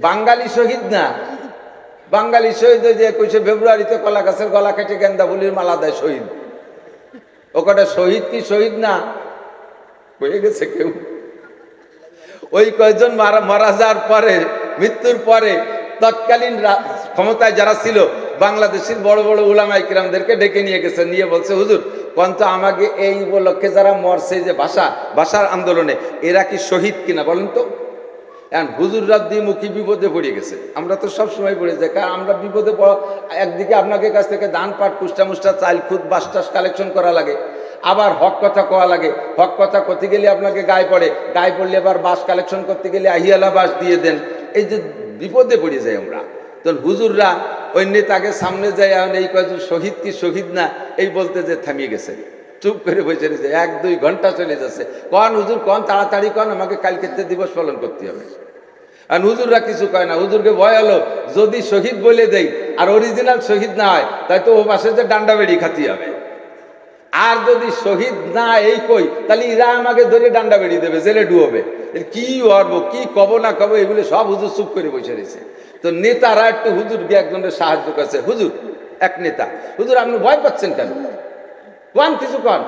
বাঙালি শহীদ না, বাঙালি শহীদ ওই যে 21শে ফেব্রুয়ারিতে কলা গাছের গলা কেটে গেন্দা ফুলের মালা দেয় শহীদ। ওটা শহীদ কি শহীদ না হয়ে গেছে কেউ? ওই কয়েকজন মারা যাওয়ার পরে, মৃত্যুর পরে তৎকালীন ক্ষমতায় যারা ছিল বাংলাদেশের বড় বড় উলামায়ে কিরামদেরকে ডেকে নিয়ে গেছে, নিয়ে বলছে হুজুর কন্ত আমাকে এই উপলক্ষে যারা মরছে যে ভাষার আন্দোলনে এরা কি শহীদ কিনা বলেন তো। এখন হুজুররা দ্বিমুখী বিপদে পড়ে গেছে। আমরা তো সবসময় পড়ে যাই, কারণ আমরা বিপদে একদিকে আপনাকে কাছ থেকে ধান পাট কুষ্টা মুষ্টা চাল খুদ বাস টাস কালেকশন করা লাগে, আবার হক কথা কোয়া লাগে, হক কথা করতে গেলে আপনাকে গায়ে পড়ে, গায়ে পড়লে আবার বাস কালেকশন করতে গেলে আহিয়ালা বাস দিয়ে দেন, এই যে বিপদে পড়ে যাই আমরা। তো হুজুররা ওই নেতাকে সামনে যায়, এই কয়েকজন শহীদ কি শহীদ না এই বলতে যে থামিয়ে গেছে, চুপ করে বসে রয়েছে। 1-2 ঘন্টা চলে যাচ্ছে, কন হুজুর কন তাড়াতাড়ি কন, আমাকে কালকে দিবস পালন করতে হবে। আর হুজুররা কিছু কয় না, হুজুরকে ভয় হলো যদি শহীদ বলে দেই আর অরিজিনাল শহীদ না হয় তাই তো ও পাশে যে ডান্ডা বেড়ি খাতি হবে, আর যদি শহীদ না এই কই তাহলে এরা আমাকে ধরে ডান্ডা বেড়ি দেবে, জেলে ডুববে। কি করব কি কব না কব এগুলো সব হুজুর চুপ করে বসে রয়েছে। তো নেতারা একটু হুজুরকে একজনের সাহায্য করছে। হুজুর, এক নেতা, হুজুর আপনি ভয় পাচ্ছেন কেন, কন কিছু কন।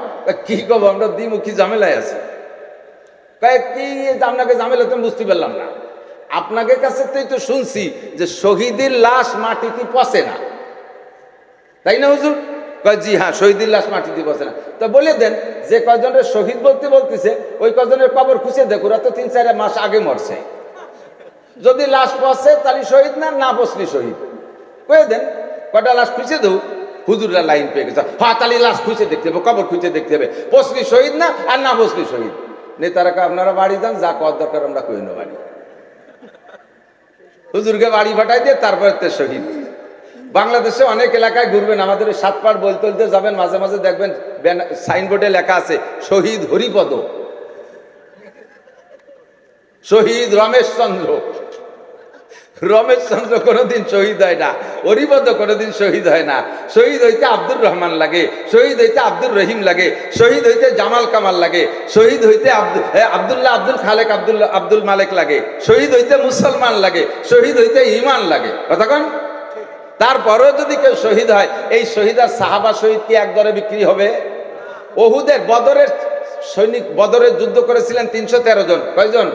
কি কব, আমরা দ্বিমুখী ঝামেলায় আছি। কি আপনাকে ঝামেলা তুমি বুঝতে পারলাম না, আপনাকে কাছে তো শুনছি যে শহীদের লাশ মাটিতে পচে না, তাই না হুজুর? জি হ্যাঁ, শহীদের লাশ মাটিতে পচে না। তো বলে দেন যে কজনের শহীদ বলতেছে ওই কজনের কবর খুঁজে দেখো, ওরা তো 3-4 মাস আগে মরছে। যদি লাশ পচে তাহলে শহীদ না, না পচলি শহীদ। কয়ে দেন কটা লাশ খুঁজে দেও। হুজুররা লাইন পেয়ে গেছে, হ্যাঁ তাহলে লাশ খুঁজে দেখতে হবে, কবর খুঁজে দেখতে হবে, পচলি শহীদ না আর না পচলি শহীদ। নেতারা আপনারা বাড়ি যান, যা কর দরকার আমরা কই না বাড়ি। হুজুরকে বাড়ি পাঠাই দিয়ে তারপরে তো শহীদ। বাংলাদেশে অনেক এলাকায় ঘুরবেন, আমাদের 7 পাড় বলতে যাবেন, মাঝে মাঝে দেখবেন সাইনবোর্ডে লেখা আছে শহীদ হরিপদ, শহীদ রমেশ চন্দ্র। রমেশ চন্দ্র কোনোদিন শহীদ হয় না, হরিপদ কোনোদিন শহীদ হয় না। শহীদ হইতে আব্দুর রহমান লাগে, শহীদ হইতে আব্দুর রহিম লাগে, শহীদ হইতে জামাল কামাল লাগে, শহীদ হইতে আব্দুল্লাহ আব্দুল খালেক আব্দুল মালেক লাগে, শহীদ হইতে মুসলমান লাগে, শহীদ হইতে ইমান লাগে। কতক্ষণ তারপরেও যদি কেউ শহীদ হয়, এই শহীদ আর সাহাবা শহীদ কি এক দরে বিক্রি হবে? ওহুদের বদরের সৈনিক, বদরের যুদ্ধ করেছিলেন 313 জন। কয়জন?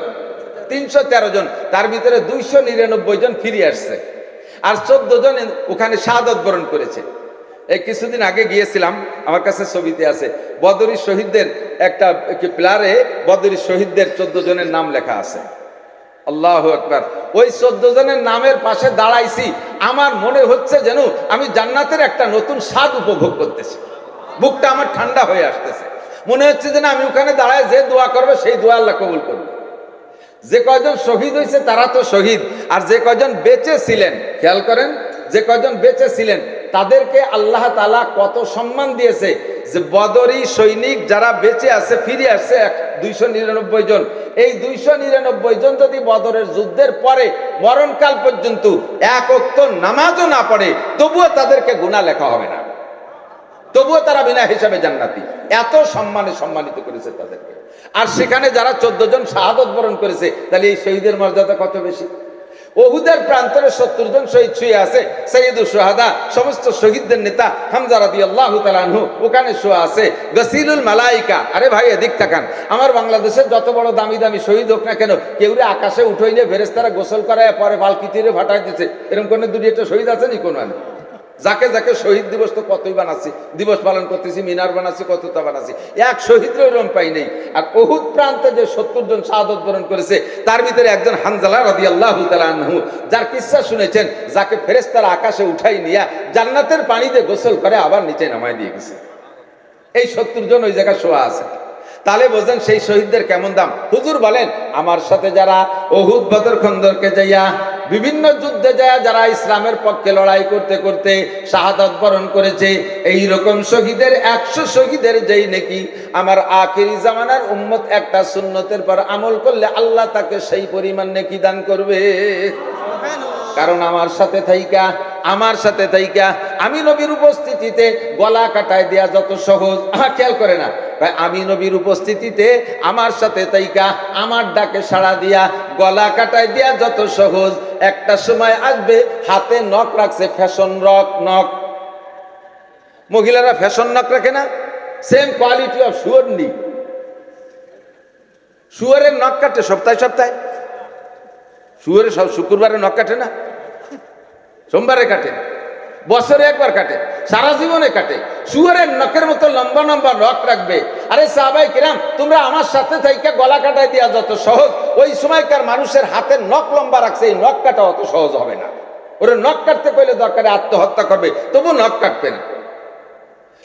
313 জন। তার ভিতরে 299 জন ফিরে আসছে, আর 14 জন ওখানে শাহাদাত বরণ করেছে। এই কিছুদিন আগে গিয়েছিলাম, আমার কাছে ছবিতে আছে, বদরি শহীদদের একটা প্লারে বদরি শহীদদের 14 জনের নাম লেখা আছে। আল্লাহু আকবার। ওই 14 জনের নামের পাশে দাঁড়াইছি, আমার মনে হচ্ছে যেন আমি জান্নাতের একটা নতুন স্বাদ উপভোগ করতেছি, বুকটা আমার ঠান্ডা হয়ে আসতেছে। মনে হচ্ছে যেন আমি ওখানে দাঁড়ায় যে দোয়া করবে সেই দোয়া আল্লাহ কবুল করবে। যে কয়জন শহীদ হয়েছে তারা তো শহীদ, আর যে কয়জন বেঁচে ছিলেন, খেয়াল করেন, যে কয়জন বেঁচে ছিলেন তাদেরকে আল্লাহ তাআলা কত সম্মান দিয়েছে। যে বদরি সৈনিক যারা বেঁচে আছে, ফিরে আসছে 299 জন। এই 299 জন যদি বদরের যুদ্ধের পরে মরণকাল পর্যন্ত এক ওয়াক্ত নামাজও না পড়ে, তবুও তাদেরকে গুনাহ লেখা হবে না, তবুও তারা বিনা হিসাবে জান্নাতি। এত সম্মানে সম্মানিত করেছে তাদেরকে। আর সেখানে যারা 14 জন শাহাদাত বরণ করেছে, তাহলে এই শহীদের মর্যাদা কত বেশি। ওহুদের প্রান্তরে 70 জন শহীদ শুয়ে আছে, সাইয়্যিদুশ শুহাদা, সমস্ত শহীদদের নেতা হামজা রাদিয়াল্লাহু তাআলা আনহু ওখানে শুয়ে আছে। গসিলুল মালাইকা, আরে ভাই এদিক তাকান, আমার বাংলাদেশের যত বড় দামি দামি শহীদ হোক না কেন, কেউরে আকাশে উঠাই নিয়ে ফেরেশতারা গোসল করায় পরে বালকিতে ফাটাই দিচ্ছে, এরকম কোন দুটি একটা শহীদ আছে নি? কোনো না। যাকে যাকে শহীদ দিবস তো কতই বানাচ্ছি, দিবস পালন করতেছি, মিনার বানাচ্ছি, কতটা বানাচ্ছি, এক শহীদের ওরম পাই নেই। আর উহুদ প্রান্তে যে 70 জন শাহাদাত বরণ করেছে, তার ভিতরে একজন হানজালা রাদিয়াল্লাহু তাআলা আনহু, যার কিসসা শুনেছেন, যাকে ফেরেশতারা আকাশে উঠাই নিয়ে জান্নাতের পানিতে গোসল করে আবার নিচে নামায় দিয়ে গেছে। এই 70 জন ওই জায়গায় শোয়া আছে। তাহলে বোঝেন সেই শহীদদের কেমন দাম। হুজুর বলেন, আমার সাথে যারা উহুদ, বদর, খন্দকে যাইয়া বিভিন্ন যুদ্ধে যায়, যারা ইসলামের পক্ষে লড়াই করতে করতে শাহাদাত বরণ করেছে, এই রকম শহীদের 100 শহীদের যেই নেকি আমার আখিরি জামানার উম্মত একটা সুন্নতের পর আমল করলে আল্লাহ তাকে সেই পরিমাণ নেকি দান করবে। কারণ আমার সাথে থাইকা আমি নবীর উপস্থিতিতে গলা কাটায় দেয়া যত সহজ, খেয়াল করে না, আমি নবীর উপস্থিতিতে আমার সাথে তাইকা আমার ডাকে সাড়া দিয়া গলা কাটাই দিয়া যত সহজ, একটা সময় আসবে হাতে নখ রাখছে ফ্যাশন নখ। মহিলারা ফ্যাশন নখ রাখে না? সেম কোয়ালিটি অফ শুয়োর নি। শুয়োরের নখ কাটে সপ্তাহে সপ্তাহে। শুয়োরের সব শুক্রবারে নখ কাটে না, সোমবারে কাটে, বছরে একবার কাটে, সারা জীবনে কাটে। শুয়োরের নখের মতো লম্বা লম্বা নখ রাখবে। আরে সাহাবায়ে কিরাম, তোমরা আমার সাথে থাইকা গলা কাটাই দিয়া যত সহজ, ওই সময়কার মানুষের হাতের নখ লম্বা রাখছে, এই নখ কাটা অত সহজ হবে না। ওরা নখ কাটতে কইলে দরকারে আত্মহত্যা করবে, তবু নখ কাটবে না।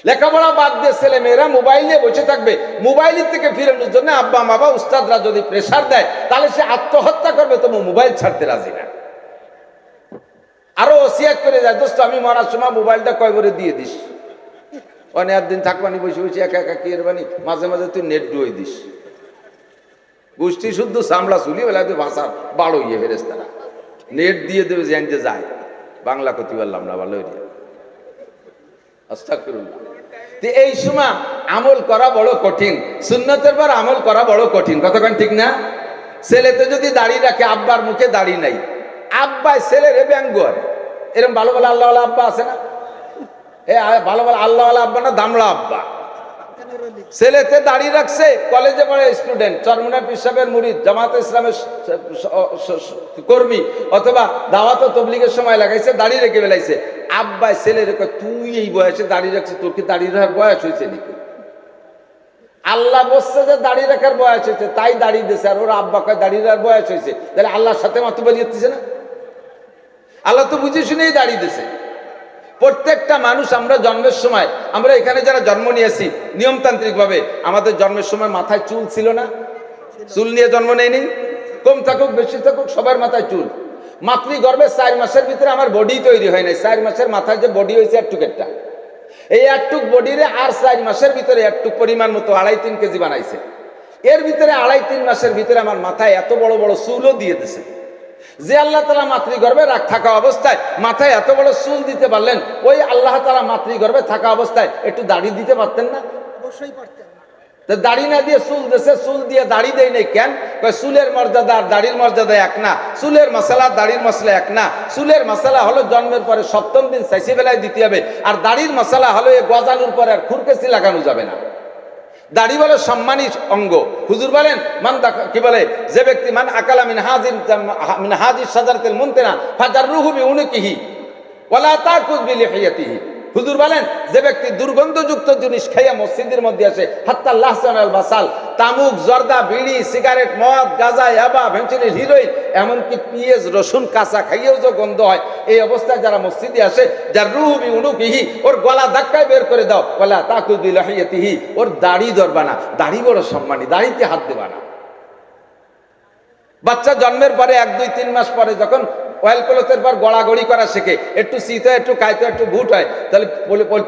লেখাপড়া বাদ দিয়ে ছেলে মেয়েরা মোবাইলে বসে থাকবে, মোবাইলের থেকে ফিরানোর জন্য আব্বা মাবা উস্তাদরা যদি প্রেসার দেয়, তাহলে সে আত্মহত্যা করবে, তবু মোবাইল ছাড়তে রাজি না। আরো ওসিয়াত করে যায়, দোস্ত আমি মরার সময় মোবাইলটা কয় করে দিয়ে দিস, অনেক দিন থাকবানি বসে বসে একা একা কি এরবানি, মাঝে মাঝে তুই নেট ডুয়ে দিস। গোষ্ঠী শুদ্ধ সামলা চুলি বেলা তুই ভাষা বাড়ো ইয়ে ফেরেস, তারা নেট দিয়ে দেবে জানতে যায়। বাংলা করতে পারলাম না, ভালো আস্তাগফিরুল্লাহ। এই সময় আমল করা বড় কঠিন, সুন্নতের পর আমল করা বড় কঠিন, কতক্ষণ ঠিক না? ছেলেতে যদি দাড়ি রাখে, আব্বার মুখে দাড়ি নাই, আব্বা ছেলেরে ব্যঙ্গ করে। এরকম ভালো ভালো আল্লাহওয়ালা আব্বা আছে না? ভালো ভালো আল্লাহওয়ালা আব্বা না দামড়া আব্বা। ছেলেতে দাড়ি রাখছে, কলেজে পড়ে স্টুডেন্ট, চরমুনা পীর সাহেবের মুরিদ, জামাতে ইসলামের কর্মী, অথবা দাওয়াত ও তবলিগের সময় লাগাইছে, দাড়ি রেখে বেলাইছে। আব্বাই ছেলে রেখে, তুই এই বয়সে দাড়ি রাখছিস, তোর কি দাড়ি রাখার বয়স হয়েছে নাকি? আল্লাহ বলছে যে দাড়ি রাখার বয়স হয়েছে, তাই দাড়ি দিয়েছে। আর ওর আব্বা কয় দাড়ি রাখার বয়স হয়েছে, তাহলে আল্লাহর সাথে মাত্র বেরিয়েছে না? আল্লাহ তো বুঝে শুনেই দাড়ি দিয়েছে। প্রত্যেকটা মানুষ, আমরা জন্মের সময়, আমরা এখানে যারা জন্ম নিয়েছি নিয়মতান্ত্রিক ভাবে, আমাদের জন্মের সময় মাথায় চুল ছিল না? চুল নিয়ে জন্ম নেয়নি? কম থাকুক বেশি থাকুক সবার মাথায় চুল। মাতৃগর্ভে 4 মাসের ভিতরে আমার বডি তৈরি হয় নাই। 4 মাসের মাথায় যে বডি হয়েছে একটুক একটা, এই একটুক বডিরে আর 4 মাসের ভিতরে একটুক পরিমাণ মতো 2.5-3 কেজি বানাইছে। এর ভিতরে 2.5-3 মাসের ভিতরে আমার মাথায় এত বড় বড় চুলও দিয়ে দিছে। যে আল্লাহ তাআলা মাতৃগর্ভে থাকা অবস্থায় মাথায় এত বড় চুল দিতে পারলেন, ওই আল্লাহ তাআলা মাতৃগর্ভে থাকা অবস্থায় একটু দাড়ি দিতে পারতেন না? অবশ্যই পারতেন। দাড়ি না দিয়ে চুল দিয়েছে, চুল দিয়ে দাড়ি দেয় নাই কেন? চুলের মর্যাদা আর দাড়ির মর্যাদা এক না, চুলের মশলা দাড়ির মশলা এক না। চুলের মশলা হলো জন্মের পরে 7ম দিন চাইছে বেলায় দিতে হবে, আর দাড়ির মশলা হলো এ গজানোর পরে আর খুরকেসি লাগানো যাবে না। দাড়ি বলে সম্মানী অঙ্গ। হুজুর বলেন, কি বলে, যে ব্যক্তি মান আকালা মিন হাজির শাজারাতিল মুনতিনা ফাজাররুহু বিউনুকিহি ওয়ালা তাকুজ বিলিহিয়াতিহি। হুজুর বলেন, যে ব্যক্তি দুর্গন্ধযুক্ত জিনিস খাইয়া মসজিদের মধ্যে আসে, হাত্তা লাহসান আল বাসাল, তামুক, জর্দা, বিড়ি, সিগারেট, মদ, গাঁজা, ইয়াবা, ভেঞ্চুলিন, হিরোইন, এমনকি পেঁয়াজ রসুন কাঁচা খাইয়েও যে গন্ধ হয়, এই অবস্থায় যারা মসজিদে আসে, যার রুহু বিউনুকিহি, ওর গলা ধাক্কায় বের করে দাও, ওয়ালা তাকুজ বিলিহিয়াতিহি, ওর দাড়ি ধরবা না। দাড়ি বড় সম্মানী, দাড়িতে হাত দেবা না। বাচ্চা জন্মের পরে 1-2-3 মাস পরে যখন অয়েল ক্লথের পর গড়াগড়ি করা শেখে, একটু শীত হয়, একটু কাইতে, একটু ভুট হয়, তাহলে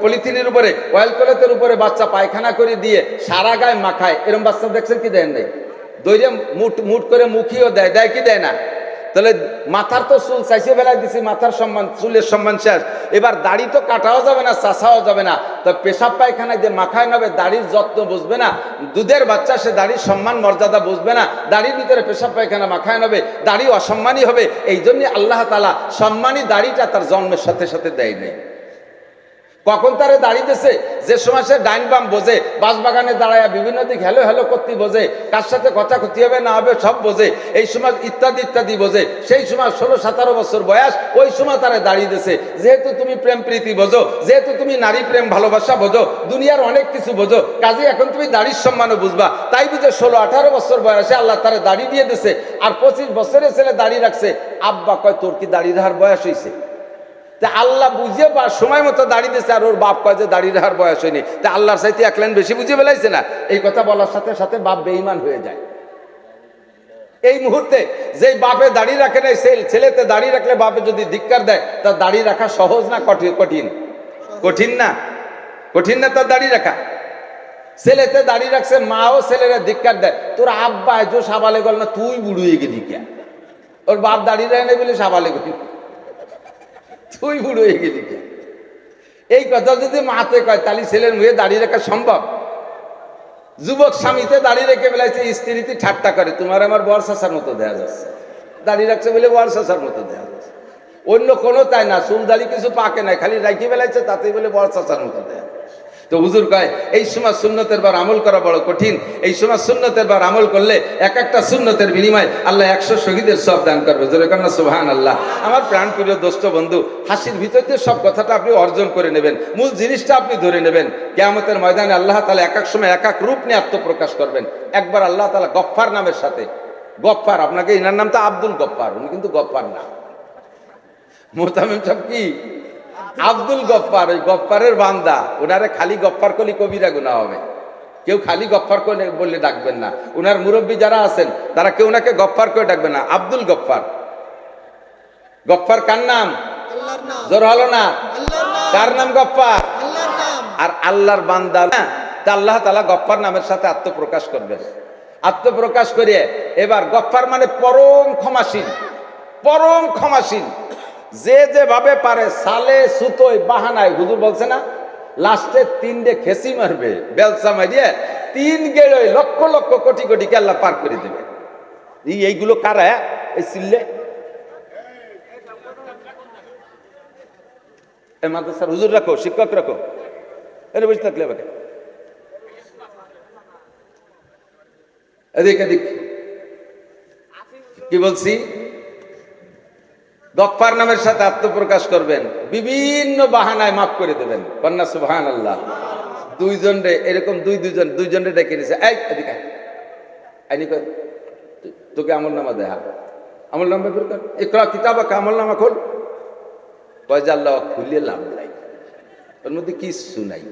পলিথিনের উপরে অয়েল ক্লথের উপরে বাচ্চা পায়খানা করে দিয়ে সারা গায়ে মাখায়। এরকম বাচ্চা দেখছেন কি দেন নাই? দইরে মুট করে মুখিও দেয়, দেয় কি দেয় না? তাহলে মাথার তো চুল চাইছে বেলায় দিছি, মাথার সম্মান, চুলের সম্মান শেষ। এবার দাড়ি তো কাটাও যাবে না, চাষাও যাবে না, তো পেশাব পায়খানায় যে মাখায় নেবে, দাড়ির যত্ন বুঝবে না। দুধের বাচ্চা, সে দাড়ির সম্মান মর্যাদা বুঝবে না, দাড়ির ভিতরে পেশাব পায়খানা মাখায় নেবে, দাড়ি অসম্মানী হবে। এই জন্য আল্লাহ তাআলা সম্মানী দাড়িটা তার জন্মের সাথে সাথে দেয় নাই। কখন তারে দাড়ি দিয়েছে? যে সময় সে ডাইন বাম বোঝে, বাঁশবাগানে দাঁড়ায় বিভিন্ন দিক হ্যালো হ্যালো করতে বোঝে, কার সাথে কথা করতে হবে না হবে সব বোঝে, এই সময় ইত্যাদি ইত্যাদি বোঝে। সেই সময় 16-17 বছর বয়স, ওই সময় তারে দাড়ি দিয়েছে। যেহেতু তুমি প্রেম প্রীতি বোঝো, যেহেতু তুমি নারী প্রেম ভালোবাসা বোঝো, দুনিয়ার অনেক কিছু বোঝো, কাজে এখন তুমি দাড়ির সম্মানও বুঝবা। তাই বুঝে 16-18 বছর বয়সে আল্লাহ তারে দাড়ি দিয়ে দিয়েছে। আর 25 বছরের ছেলে দাড়ি রাখছে। আব্বা কয়, তোর কি দাড়ি রাখার বয়স হয়েছে? তা আল্লাহ বুঝে বা সময় মতো দাঁড়িয়ে দিয়েছে, আর ওর বাপ কয় যে দাঁড়িয়ে রাখার বয়স হয়নি। তা আল্লাহর চাইতে 1 লাইন বেশি বুঝে ফেলাইছে না? এই কথা বলার সাথে সাথে বাপ বেঈমান হয়ে যায়। এই মুহূর্তে যেই বাপে দাড়ি রাখে নাই, সেই ছেলেতে দাড়ি রাখলে বাপে যদি ধিক্কার দেয়, তার দাড়ি রাখা সহজ না কঠিন? কঠিন না? কঠিন না তার দাড়ি রাখা? ছেলেতে দাড়ি রাখছে, মাও ছেলেরা ধিক্কার দেয়, তোর আব্বা এজো সাবালে গল না, তুই বুড়ো হয়ে গেলি কে? ওর বাপ দাড়ি রাখে নাই বলে সাবালে গলি, তুই বুড়ো হয়ে গেলি কে? এই কথা যদি মাতে কয়, তাহলে ছেলের মুখে দাঁড়িয়ে রাখা সম্ভব? যুবক স্বামীতে দাড়ি রেখে বেলাইছে, স্ত্রীতে ঠাট্টা করে, তোমার আমার বর চাচার মতো দেয়া যাচ্ছে, দাড়ি রাখছে বলে বর চাচার মতো দেয়া যাচ্ছে। অন্য কোনো তাই না, চুল দাড়ি কিছু পাকে নাই, খালি রাখি বেলাইছে, তাতেই বলে বর চাচার মতো দেয়া। তো হুজুর কয় এই সময় সুন্নতের বার আমল করা বড় কঠিন। এই সময় সুন্নতের বার আমল করলে এক একটা সুন্নতের বিনিময়ে আল্লাহ 100 শহীদের সব দান করবে। জোরে কান্না সুবহানাল্লাহ। আমার প্রাণ প্রিয় দোস্ত বন্ধু, হাসির ভিতর দিয়ে সব কথাটা আপনি অর্জন করে নেবেন, মূল জিনিসটা আপনি ধরে নেবেন। কিয়ামতের ময়দানে আল্লাহ তাআলা এক এক সময় এক এক রূপ নিয়ে আত্মপ্রকাশ করবেন। একবার আল্লাহ তাআলা গফফার নামের সাথে, গফফার, আপনাকে ইনার নাম তো আব্দুল গফফার, উনি কিন্তু গফফার না। মোহতামিম সাহেব কি আব্দুল গফফার, ওই গফফারের বান্দা। ওনারে খালি গফফার করলে কবিরা গুনাহ হবে, কেউ খালি গফফার করে বললে ডাকবেন না। ওনার মুরব্বী যারা আছেন তারা কেউ ওনাকে গফফার করে ডাকবেন না, আব্দুল গফফার। গফফার কার নাম? জোর হলো না, কার নাম? গফফার। আর আল্লাহর বান্দা না, তা আল্লাহ তাআলা গফফার নামের সাথে আত্মপ্রকাশ করবেন। আত্মপ্রকাশ করে এবার গফফার মানে পরম ক্ষমাশীল, পরম ক্ষমাশীল। যে যেভাবে পারে সালে সুতোয় বাহানায়, হুজুর বলছে না লাস্টে 3 খেসি মারবে, বেলসা মারিয়ে 3 গেড়ে লক্ষ লক্ষ কোটি কোটি কে আল্লাহ পার করে দেবে। এইগুলো কারা? এই চিল্লে এ মাদ্রাসার হুজুর রাখো, শিক্ষক রাখো, এর বসে থাকলে আমাকে এদিক এদিক। কি বলছি? গফফার নামের সাথে আত্মপ্রকাশ করবেন, বিভিন্ন বাহানায় মাফ করে দেবেন। কন্যা সুবহানাল্লাহ। দুইজন রে এরকম দুইজন রে ডেকে নিছে, এই এদিকে আইনি কর, তোকে আমল নামা দেখা, আমল নামা বের কর, ইকরা কিতাবাকা, আমল নামা খোল। কয় যে আল্লাহ খুললে লাভ নাই, ওর মধ্যে কিচ্ছু নাই।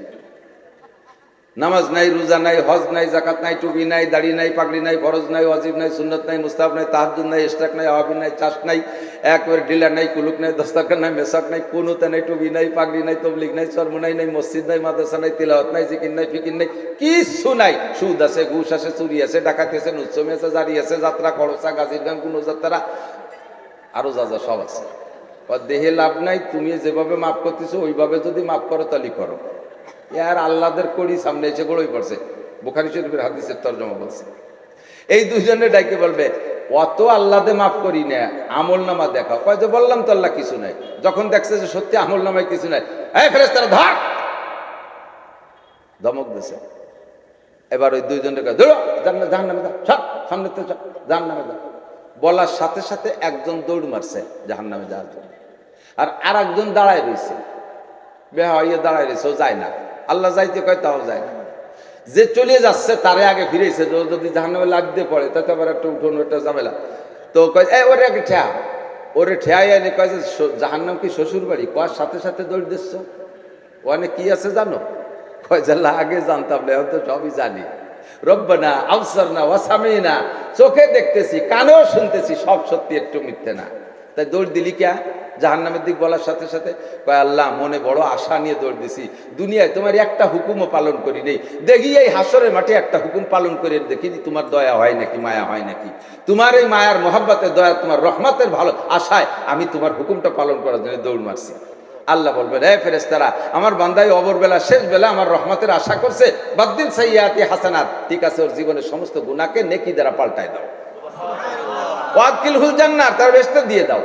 নামাজ নাই, রোজা নাই, হজ নাই, জাকাত নাই, টুপি নাই, দাড়ি নাই, পাগড়ি নাই, ফরজ নাই, ওয়াজিব নাই, সুন্নত নাই, মুস্তাহাব নাই, তাহাজ্জুদ নাই, ইশরাক নাই, আওয়াবিন নাই, চাষ নাই, একবারে ডিলা নাই, কুলুক নাই, দস্তারখান নাই, মেসাক নাই, কুনুত নাই, টুপি নাই, পাগড়ি নাই, তবলিগ নাই, চরমুনাই নাই, মসজিদ নাই, মাদ্রাসা নাই, তিলাওয়াত নাই, জিকির নাই, ফিকির নাই, কিচ্ছু নাই। সুদ আছে, ঘুষ আছে, চুরি আছে, ডাকাতি আছে, নুচ্ছমি আছে, জারি আছে, যাত্রা, খরচা, গাজির গান, কোনো যাত্রা, আরো যা যা সব আছে। দেহে লাভ নাই, তুমি যেভাবে মাফ করতেছো ওইভাবে যদি মাফ করো তাহলে করো। আর আল্লাহদের করি সামনে এসে গড়ই পড়ছে। বুখারী শরীফের হাদিসের তরজমা বলছে, এই দুইজনে ডাইকে বলবে অত আল্লাহতে মাফ করি না, আমল নামা দেখাও। কয় যে বললাম তো আল্লাহ কিছু নাই। যখন দেখছে যে সত্যি আমল নামায় কিছু নাই, এই ফেরেশতারা ধর, ধমক দিছে। এবার ওই দুইজনের কাছে ধরো, জাহান্নামে যা, সব সামনে তো জাহান্নামে যা। বলার সাথে সাথে একজন দৌড় মারছে জাহান্নামে যাওয়ার জন্য, আর আরেকজন দাঁড়ায় রয়েছে, বেহা হইয়ে দাঁড়ায় রয়েছে, ও যায় না। আল্লাহ যাইতে কয় তাও যায় না। যে চলে যাচ্ছে তারে আগে ফিরেছে, যদি জাহান্নামে লাগ দিয়ে পড়ে তাতে আবার একটা উঠোন, একটা ঝামেলা। তো কয় ওরে আগে ঠেয়া, ওরে ঠেয়াই আনে। কয় যে জাহান্নাম কি শ্বশুর বাড়ি? কয়ার সাথে সাথে দৌড় দিচ্ছ, ওখানে কি আছে জানো? কয় যে আগে জানতাম না, এখন তো সবই জানি। রব্বানা আবসারনা ওয়া সামিনা, চোখে দেখতেছি, কানেও শুনতেছি, সব সত্যি, একটু মিথ্যে না। তাই দৌড় দিলি কে? জাহান্নামের দিক বলার সাথে সাথে কয় আল্লাহ মনে বড় আশা নিয়ে দৌড় দিছি, দুনিয়ায় তোমার একটা হুকুমও পালন করি নেই, দেখি এই হাসরের মাঠে একটা হুকুম পালন করে দেখি তোমার দয়া হয় নাকি, মায়া হয় নাকি। তোমার এই মায়ার মহাব্বতের দয়া, তোমার রহমতের ভালো আশায় আমি তোমার হুকুমটা পালন করার জন্য দৌড় মারছি। আল্লাহ বলবেন, এ ফেরেশতারা, আমার বান্দাই অবরবেলা শেষ বেলা আমার রহমতের আশা করছে, বাদ্দিল সাইয়াতি হাসানাত, ঠিক আছে, ওর জীবনের সমস্ত গুনাহকে নেকি দ্বারা পাল্টায় দাও, ওয়াদখিলহুল জান্নাত, তার বেহেশতে দিয়ে দাও।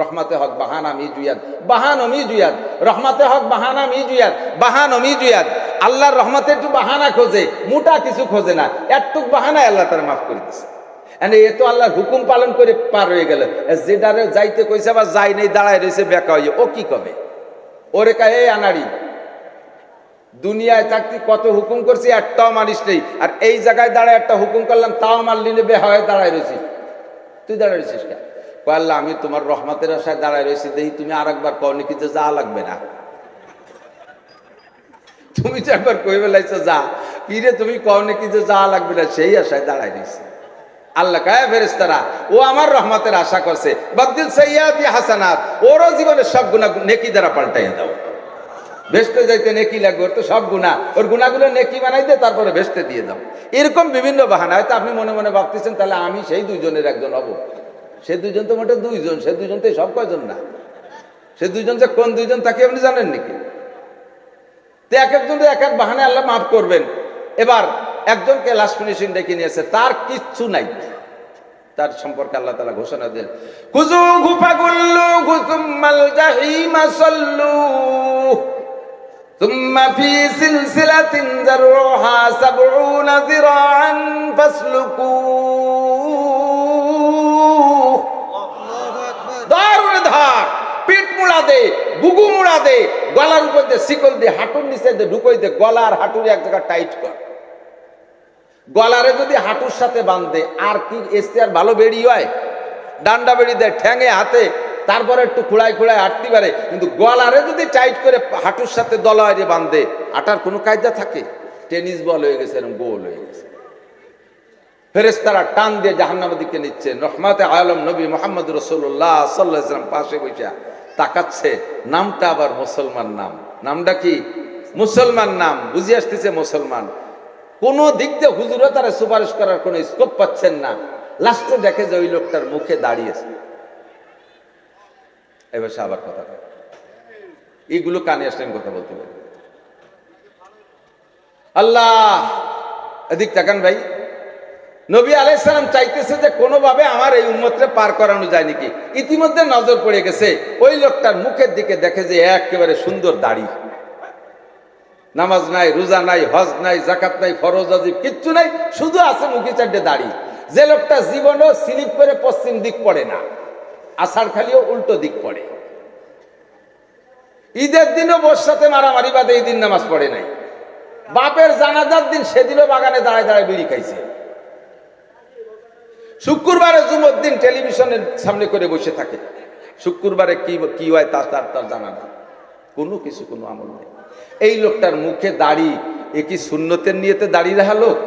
রহমাতে হক বাহানা মিজুয়াদ, বাহান মিজুয়াদ, রহমাতে হক বাহানা মিজুয়াদ, বাহান মিজুয়াদ। আল্লাহর রহমতে একটু বাহানা খোঁজে, মোটা কিছু খোঁজে না, একটুক বাহানায় আল্লাহ তারা মাফ করে দিচ্ছে। এ তো আল্লাহর হুকুম পালন করে পার হয়ে গেল, যেটারে যাইতে কইছে আবার যাই নেই, দাঁড়ায় রয়েছে বেকা হয়ে, ও কি কবে? ওরে কা এই আনাড়ি, দুনিয়ায় থাকতে কত হুকুম করছি, একটাও মানিস নেই, আর এই জায়গায় দাঁড়ায় একটা হুকুম করলাম তাও মানলি নে, বেহা হয়ে দাঁড়ায় রয়েছি। তুই দাঁড়ায় রয়েছিস কেন? আল্লাহ আমি তোমার রহমতের আশায় দাঁড়ায় রয়েছি, দেখি তুমি আর একবার কও নাকি যে যা লাগবে না। তুমি তো একবার কই বেলাইছো যা, কিরে তুমি কও নাকি যে যা লাগবে না, সেই আশায় দাঁড়ায় রয়েছে। আল্লাহ কায় ফেরেশতারা, ও আমার রহমতের আশা করছে, বাদ্দিল সাইয়্যাতি হাসানাত, ওরও জীবনের সব গুনাহ নেকি দ্বারা পাল্টাইয়া দাও। বেহেশতে যাইতে নেকি লাগবে, ওর তো সব গুনাহ, ওর গুনাহগুলো নেকি বানাই দে, তারপরে বেহেশতে দিয়ে দাও। এরকম বিভিন্ন বাহানা। হয়তো আপনি মনে মনে ভাবতেছেন তাহলে আমি সেই দুইজনের একজন হব। সে দুইজন তো মোটে দুইজন, সে দুইজন তো সব কয়জন না। সে দুইজন যে কোন দুইজন তাকে আপনি জানেন নাকি? তো এক একজন এক এক বাহানায় আল্লাহ মাফ করবেন। এবার একজনকে লাস্ট ফিনিশিং ডেকে নিয়েছে, তার কিচ্ছু নাই। তার সম্পর্কে আল্লাহ তাআলা ঘোষণা দেন, খুযূহু ফাগুল্লুহু সুম্মাল জাহিমা সাল্লু সুম্মা ফি সিলসিলাতিন যারউহা ৭০ যিরাআন ফাসলুকু। দারুণ ধার, পিঠ মুড়া দে, বুগু মুড়া দে, গলার উপর দিয়ে শিকল দিয়ে, হাঁটুর নিচে দিয়ে ঢুকই দে, গলার হাঁটুর এক জায়গা টাইট কর। গলারে যদি হাঁটুর সাথে বাঁধে আর কি এসে আর ভালো বেড়ি হয়? ডান্ডা বেড়ি দেয় ঠ্যাঙে হাতে, তারপরে একটু খুঁড়ায় খুঁড়ায় হাঁটতে পারে, কিন্তু গলারে যদি টাইট করে হাঁটুর সাথে দলায় বাঁধে, হাঁটার কোনো কায়দা থাকে? টেনিস বল হয়ে গেছে, এরকম গোল হয়ে গেছে। ফেরেশতারা টান দিয়ে জাহান্নামের দিকে নিচ্ছে। রহমাতে আলম নবী মুহাম্মদ রাসূলুল্লাহ সাল্লাল্লাহু আলাইহি ওয়াসাল্লাম পাশে বসে তাকাচ্ছে। নামটা আবার মুসলমান নাম। নামটা কি? মুসলমান নাম। বুঝে আসতেছে মুসলমান। কোন দিক দিয়ে হুজুরে তারা সুপারিশ করার কোনো স্কোপ পাচ্ছেন না। লাস্টে দেখে যে ওই লোকটার মুখে দাঁড়িয়েছে। এবার সে আবার কথা বলে, এইগুলো কানে আসলেন কথা বলতে পারে। আল্লাহ, এদিক তাকান ভাই। নবী আলাইহিস সালাম চাইতেছে যে কোনোভাবে আমার এই উম্মতরে পার করানো যায় নাকি। ইতিমধ্যে নজর পড়ে গেছে ওই লোকটার মুখের দিকে, দেখে যে একেবারে সুন্দর দাড়ি, নামাজ নাই, রোজা নাই, হজ নাই, যাকাত নাই, ফরজ ওয়াজিব কিচ্ছু নাই, শুধু আছে মুখে চারটে দাড়ি। যে লোকটা জীবনেও স্লিপ করে পশ্চিম দিক পড়ে না, আষাঢ় খালিও উল্টো দিক পড়ে, ঈদের দিনও বোর সাথে মারামারি বাদে এই দিন নামাজ পড়ে নাই, বাপের জানাজার দিন সেদিনও বাগানে দাঁড়ায় দাঁড়ায় বিড়ি খাইছে, শুক্রবারে জুমার দিন টেলিভিশনের সামনে করে বসে থাকে, শুক্রবারে কি হয় তার জানা না, কোনো কিছু কোনো আমল নেই। এই লোকটার মুখে দাড়ি, এ কি সুন্নতের নিয়েতে দাড়ি রাখা লোক?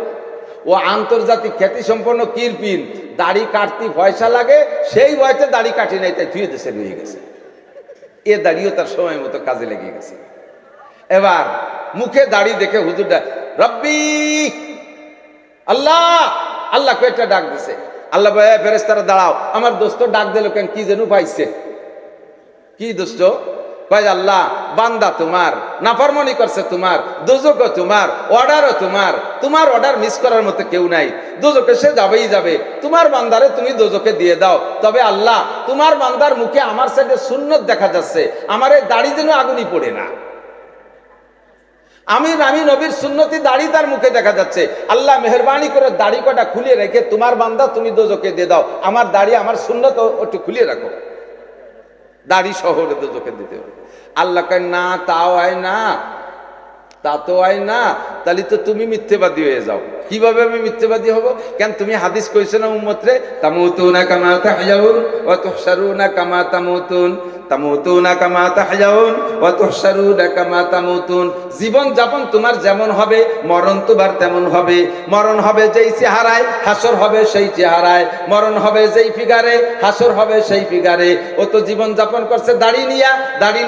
ও আন্তর্জাতিক খ্যাতি সম্পন্ন কিরপিন, দাড়ি কাটতে পয়সা লাগে, সেই বয়সে দাড়ি কাটি নাই, তাই ধুয়ে দেশে রয়ে গেছে। এ দাড়িও তার সময় মতো কাজে লেগে গেছে। এবার মুখে দাড়ি দেখে হুজুরটা রব্বি আল্লাহ আল্লাহ কয়েকটা ডাক দিছে। আল্লাহ ফেরেশতারা দাঁড়াও, আমার দোস্ত ডাক দিল কেন, কি যেন পাইছে। কি দোস্ত? কয় আল্লাহ, বান্দা তোমার নাফরমানি করছে, তোমার দোজকও তোমার, অর্ডারও তোমার, তোমার অর্ডার মিস করার মতো কেউ নাই, দোজকে সে যাবেই যাবে, তোমার বান্দারে তুমি দোজকে দিয়ে দাও। তবে আল্লাহ, তোমার বান্দার মুখে আমার সাথে সুন্নত দেখা যাচ্ছে, আমার এই দাড়ি যেন আগুনই পড়ে না। আমি নবীর সুন্নতি দাড়ি তার মুখে দেখা যাচ্ছে। আল্লাহ মেহরবানি করে দাড়ি কটা খুলে রেখে তোমার বান্দা তুমি দোজকে দিয়ে দাও, আমার দাড়ি আমার সুন্নত একটু খুলে রাখো, দাড়ি শহরে দোজকে দিতে হবে। আল্লাহ কয় না, তাও হয় না, তা তো হয় না, তাহলে তো তুমি মিথ্যেবাদী হয়ে যাও। কিভাবে আমি মিথ্যেবাদী হব? কেন তুমি হাদিস কইছো না উম্মতরে, তামুতুনা কামা তাহয়াউন ওয়া তুহশারুনা কামা তামুতুন, তামুতুনা কামা তাহয়াউন ওয়া তুহশারুনা কামা তামুতুন। জীবন যাপন তোমার যেমন হবে, মরণ তোমার তেমন হবে। মরণ হবে যেই চেহারায়, হাসর হবে সেই চেহারায়। মরণ হবে যেই ফিগারে, হাসর হবে সেই ফিগারে। ও তো জীবন যাপন করছে দাড়ি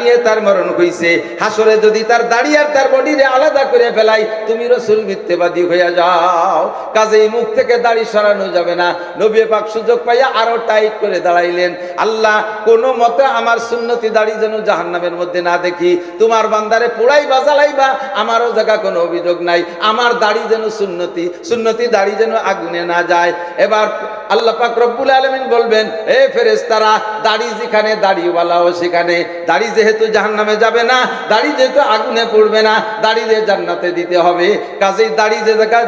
নিয়ে তার মরণ হইছে। হাসরে যদি তার দাড়ি আর তার বডি আলাদা করে ফেলাই, তুমি রাসূল মিথ্যাবাদী হয়ে যাও। কাজেই মুখ থেকে দাড়ি সরানো যাবে না। নবী পাক সুযোগ পাইয়া আরো টাইট করে দাঁড়াইলেন, আল্লাহ কোনো মতে আমার সুন্নতি দাড়ি যেন জাহান্নামের মধ্যে না দেখি। তোমার বান্দারে পোড়াই বাজালাইবা, আমারও জায়গা কোনো অভিযোগ নাই, আমার দাড়ি যেন সুন্নতি দাড়ি যেন আগুনে না যায়। এবার আল্লাহ পাক রব্বুল আলামিন বলবেন, হে ফেরেশতারা, দাড়ি যেখানে দাড়িওয়ালাও সেখানে। দাড়ি যেহেতু জাহান্নামে যাবে না, দাড়ি যেহেতু আগুনে পড়বে না, দাড়ি দিয়ে জান্নাতে দিতে হবে। কাজেই দাড়ি যে জায়গা,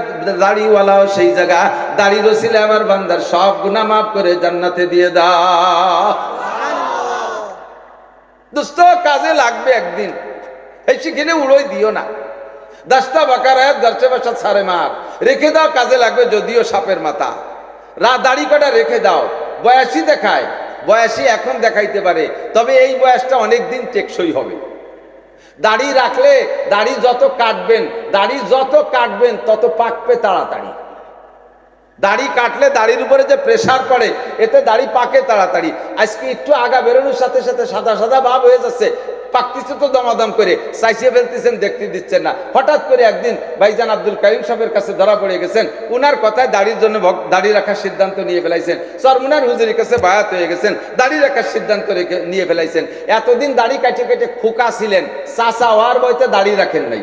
দাড়িওয়ালাও সেই জায়গা। দাড়ির ওসিলে আমার বান্দার সব গুনাহ মাফ করে জান্নাতে দিয়ে দাও। দোস্ত কাজে লাগবে একদিন, এই শিখে উড়োই দিও না। 10টা বাকারায়াত 10 ভাষা ছাড়ে মার রেখে দাও, কাজে লাগবে যদিও সাপের মাথা। দাড়ি কটা রেখে দাও, বয়সী দেখায়, বয়সী এখন দেখাইতে পারে, তবে এই বয়সটা অনেকদিন টেকসই হবে। দাড়ি রাখলে দাড়ি যত কাটবেন তত পাকবে তাড়াতাড়ি। দাড়ি কাটলে দাড়ির উপরে যে প্রেসার পড়ে, এতে দাড়ি পাকে তাড়াতাড়ি। আজকে একটু আগা বেরোনোর সাথে সাথে সাদা সাদা ভাব হয়ে যাচ্ছে, পাকতেছে তো দমাদম করে, চাইছিয়ে ফেলতেছেন, দেখতে দিচ্ছেন না। হঠাৎ করে একদিন ভাইজান আব্দুল কাইম সাহেবের কাছে ধরা পড়ে গেছেন, উনার কথায় দাড়ির জন্য দাড়ি রাখার সিদ্ধান্ত নিয়ে ফেলাইছেন। সরমুনার হুজুরের কাছে বায়াত হয়ে গেছেন, দাড়ি রাখার সিদ্ধান্ত নিয়ে ফেলাইছেন। এতদিন দাড়ি কেটে কেটে খোকা ছিলেন, চাচা হওয়ার বইতে দাড়ি রাখেন নাই।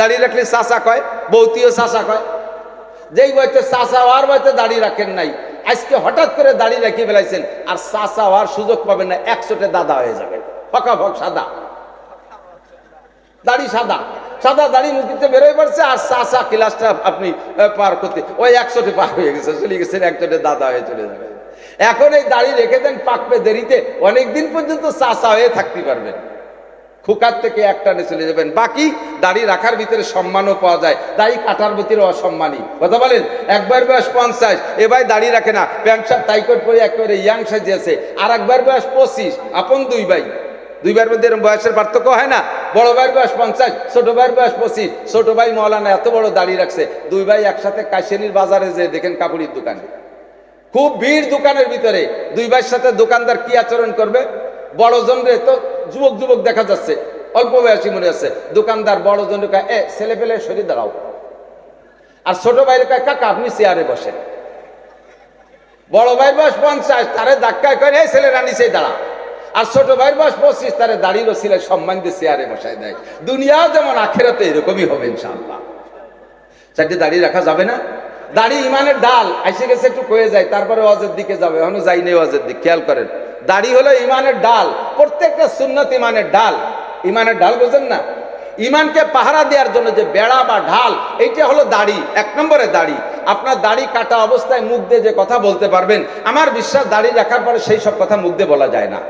দাড়ি রাখলে চাচা কয়, বৌতিও চাচা কয়। যেই বয়সে চাচা হওয়ার বয়সে দাড়ি রাখেন নাই, আজকে হঠাৎ করে দাড়ি রেখে ফেলাইছেন, আর চাচা হওয়ার সুযোগ পাবেন না, 100টে দাদা হয়ে যাবেন, ফকাফক সাদা দাড়ি, সাদা সাদা দাড়ি মুখিতে বেরোয় পড়ছে, আর চাচা ক্লাসটা আপনি পার করতে ওই 100টে পার হয়ে গেছে, চলে গেছেন, 100টে দাদা হয়ে চলে যাবে। এখন এই দাড়ি রেখে দেন, পাকবে দেরিতে, অনেকদিন পর্যন্ত চাচা হয়ে থাকতে পারবেন, খুকার থেকে একটানে চলে যাবেন। বাকি দাড়ি রাখার ভিতরে সম্মানও পাওয়া যায়, দাড়ি কাটার ভিতরে অসম্মানী। কথা বলেন, একবার বয়স 50, এ ভাই দাড়ি রাখে না, প্যান্ট শার্ট টাইকট পরে একেবারে ইয়াং সাজিয়েছে, আর একবার বয়স 25, আপন দুই ভাই, দুই ভাইয়ের মধ্যে এরকম বয়সের পার্থক্য হয় না? বড় ভাইয়ের বয়স 50, ছোট ভাইয়ের বয়স 25, ছোট ভাই মৌলানা এত বড় দাড়ি রাখছে, দুই ভাই একসাথে কাশিয়ানির বাজারে যে দেখেন কাপড়ের দোকানে, খুব ভিড় দোকানের ভিতরে, দুই ভাইয়ের সাথে দোকানদার কি আচরণ করবে? বড় জনরে তো যুবক যুবক দেখা যাচ্ছে, অল্প বয়সী মনে হচ্ছে, দোকানদার বড় জনরে কয়, এ ছেলে পেলে সরিয়ে দাঁড়াও, আর ছোট ভাইয়ের কয়, কাকা আপনি চেয়ারে বসেন। বড় ভাইয়ের বয়স 50, তারে ধাক্কায় করে, এই ছেলেরা নিচেই দাঁড়া, আর ছোট ভাইয়ের বয়স 25, তারে দাড়ির ওসিলায় সম্মান দিয়ে চেয়ারে বসায় দেয়। দুনিয়াও যেমন আখেরাতে এরকমই হবে ইনশাআল্লাহ। চারটে দাড়ি রাখা যাবে না? দাড়ি ইমানের ডাল, এসে গেছে একটু কয়ে যায়, তারপরে ওয়াজের দিকে যাবে, এখনো যাইনি ওয়াজের দিক, খেয়াল করেন। দাড়ি হলো ইমানের ডাল, প্রত্যেকটা সুন্নত ইমানের ডাল। ইমানের ডাল বোঝেন না? ইমানকে পাহারা দেওয়ার জন্য যে বেড়া বা ঢাল, এইটা হলো দাড়ি, 1 নম্বরে দাড়ি। আপনার দাড়ি কাটা অবস্থায় মুখ দিয়ে যে কথা বলতে পারবেন, আমার বিশ্বাস দাড়ি রাখার পরে সেই সব কথা মুখ দিয়ে বলা যায় না।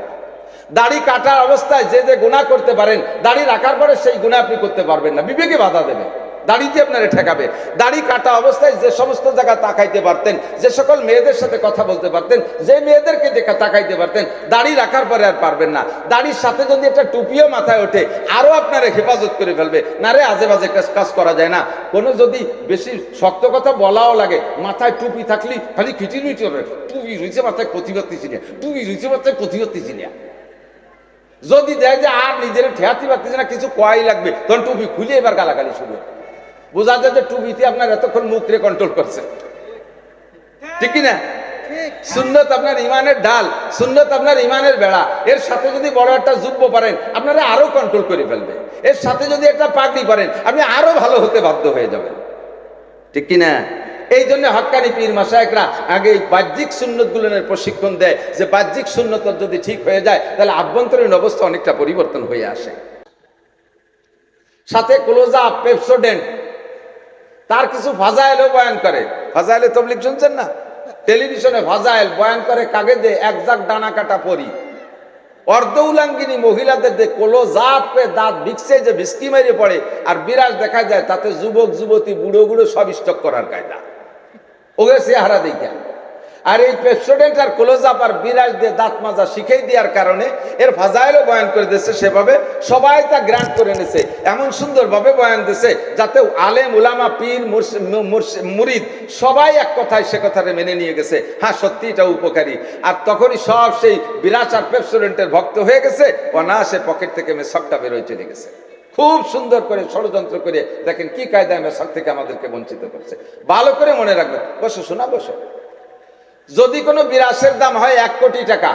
দাড়ি কাটার অবস্থায় যে যে গুনাহ করতে পারেন, দাড়ি রাখার পরে সেই গুনাহ আপনি করতে পারবেন না, বিবেকে বাধা দেবে, দাড়িতে আপনারে ঠেকাবে। দাড়ি কাটা অবস্থায় যে সমস্ত জায়গা তাকাইতে পারতেন, যে সকল মেয়েদের সাথে কথা বলতে পারতেন, যে মেয়েদেরকে দেখা তাকাইতে পারতেন, দাড়ি রাখার পরে আর পারবেন না। দাড়ির সাথে যদি একটা টুপিও মাথায় ওঠে, আরো আপনারে হেফাজত করে ফেলবে। না রে, আজে বাজে কাজ করা যায় না। কোনো যদি বেশি শক্ত কথা বলাও লাগে, মাথায় টুপি থাকলে খালি খিটিমিটি হবে, টুপি রয়েছে মাথায় প্রতিবাদ দিচ্ছি না, টুপি রয়েছে মাথায় প্রতিবাদ দিচ্ছি না। যদি দেয় যে আর নিজের ঠেয়াতে পারতেছে না, কিছু কয়াই লাগবে, তখন টুপি খুলে এবার গালাগালি শুরু, বোঝা যায় যে টুপিতে আপনার এতক্ষণ মুখরে কন্ট্রোল করছে, ঠিক কিনা? সুন্নত আপনার ইমানের ঢাল, সুন্নত আপনার ইমানের বেড়া। এর সাথে যদি বড় একটা যুব্ব পারেন, আপনারা আরো কন্ট্রোল করে ফেলবে। এর সাথে যদি একটা পাগড়ি পারেন, আপনি আরো ভালো হতে বাধ্য হয়ে যাবেন, ঠিক কিনা? এই জন্য হক্কানি পীর মাশায়েখরা আগে বাহ্যিক সুন্নত গুলোর প্রশিক্ষণ দেয়, যে বাহ্যিক সুন্নত যদি ঠিক হয়ে যায়, তাহলে আভ্যন্তরীণ অবস্থা অনেকটা পরিবর্তন হয়ে আসে। সাথে ক্লোজআপ, পেপসোডেন্ট, তার কিছু ফাজাইলও বয়ান করে। ফাজাইলে তাবলীগ শুনছেন না? টেলিভিশনে ফাজাইল বয়ান করে, কাগজে এক জাক ডানা কাটা পরি, অর্ধউলাঙ্গিনী মহিলাদের যে ক্লোজআপে দাঁত বিকছে যে বিস্কি মেরে পড়ে, আর বিরাজ দেখা যায়, তাতে যুবক যুবতী বুড়ো বুড়ো সব স্টক করার কায়দা, ওকে চেহারা দেখা। আর এই পেপসোডেন্ট আর ক্লোজআপ আর বিরাজ দিয়ে দাঁত মাজা শিখেই দেওয়ার কারণে এর ফাজাইলও বয়ান করে দিয়েছে, সেভাবে সবাই তা গ্রান্ট করে নিছে, এমন সুন্দরভাবে বয়ান দিছে যাতে আলেম উলামা পীর মুরিদ সবাই এক কথায় সে কথাটা মেনে নিয়ে গেছে, হ্যাঁ সত্যি এটা উপকারী। আর তখনই সব সেই বিরাজ আর পেপসোডেন্টের ভক্ত হয়ে গেছে, অনায়াসে পকেট থেকে মেসকটা বেরোয় চলে গেছে। খুব সুন্দর করে ষড়যন্ত্র করে দেখেন কি কায়দায় মেসক থেকে আমাদেরকে বঞ্চিত করছে। ভালো করে মনে রাখবেন। বসো শোনা, বসো। যদি কোনো বিরাসের দাম হয় 1 কোটি টাকা,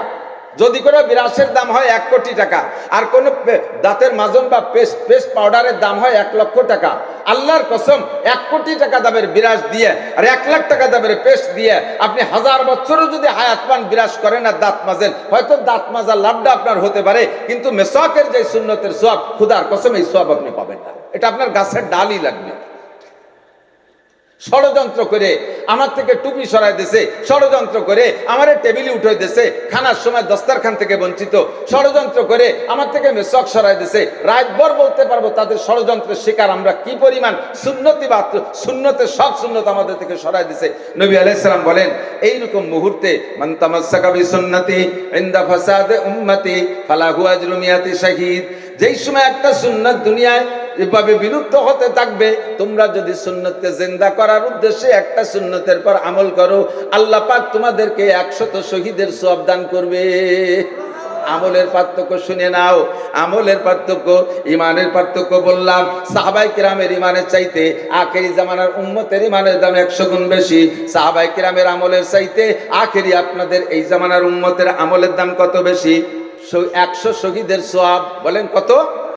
যদি কোনো বিরাসের দাম হয় 1 কোটি টাকা, আর কোনো দাঁতের মাজন বা পেস্ট পাউডারের দাম হয় 1 লক্ষ টাকা, আল্লাহর কসম 1 কোটি টাকা দামের বিরাস দিয়ে আর 1 লাখ টাকা দামের পেস্ট দিয়ে আপনি 1000 বছরও যদি হায়াত পান, বিরাস করেন আর দাঁত মাজেন, হয়তো দাঁত মাজার লাভটা আপনার হতে পারে, কিন্তু মেসওয়াকের যে সুন্নতের সওয়াব, খুদার কসম এই সওয়াব আপনি পাবেন না। এটা আপনার গাছের ডালই লাগবে। ষড়যন্ত্র করে আমার থেকে টুপি সরাই দিছে, ষড়যন্ত্র করে আমার টেবিলে উঠে দিছে, খানার সময় দস্তারখান থেকে বঞ্চিত, ষড়যন্ত্র করে আমার থেকে মেসক সরাই দিছে। রাতভর বলতে পারবো তাদের ষড়যন্ত্রের শিকার আমরা কি পরিমাণ। সুন্নতি বা সুন্নতের সব সুন্নত আমাদের থেকে সরাই দিছে। নবী আলাইহিস সালাম বলেন, এইরকম মুহূর্তে মান তামাসসাকা বিসুন্নতি ইনদা ফাসাদে উম্মতি ফালাহু আজরু মিয়াতি শাহীদ। যেই সময় একটা সুন্নাত দুনিয়ায় এভাবে বিলুপ্ত হতে থাকবে, তোমরা যদি সুন্নতকে জিন্দা করার উদ্দেশ্যে একটা সুন্নতের পর আমল করো, আল্লাহ পাক তোমাদেরকে 100 শহীদের সওয়াব দান করবে। আমলের পার্থক্য শুনে নাও। আমলের পার্থক্য, ইমানের পার্থক্য বললাম। সাহাবায়ে কিরামের ইমানের চাইতে আখেরি জামানার উম্মতের ইমানের দাম 100 গুণ বেশি। সাহাবায়ে কিরামের আমলের চাইতে আখেরি আপনাদের এই জামানার উম্মতের আমলের দাম কত বেশি? 100 শহীদের সওয়াব। বলেন কত?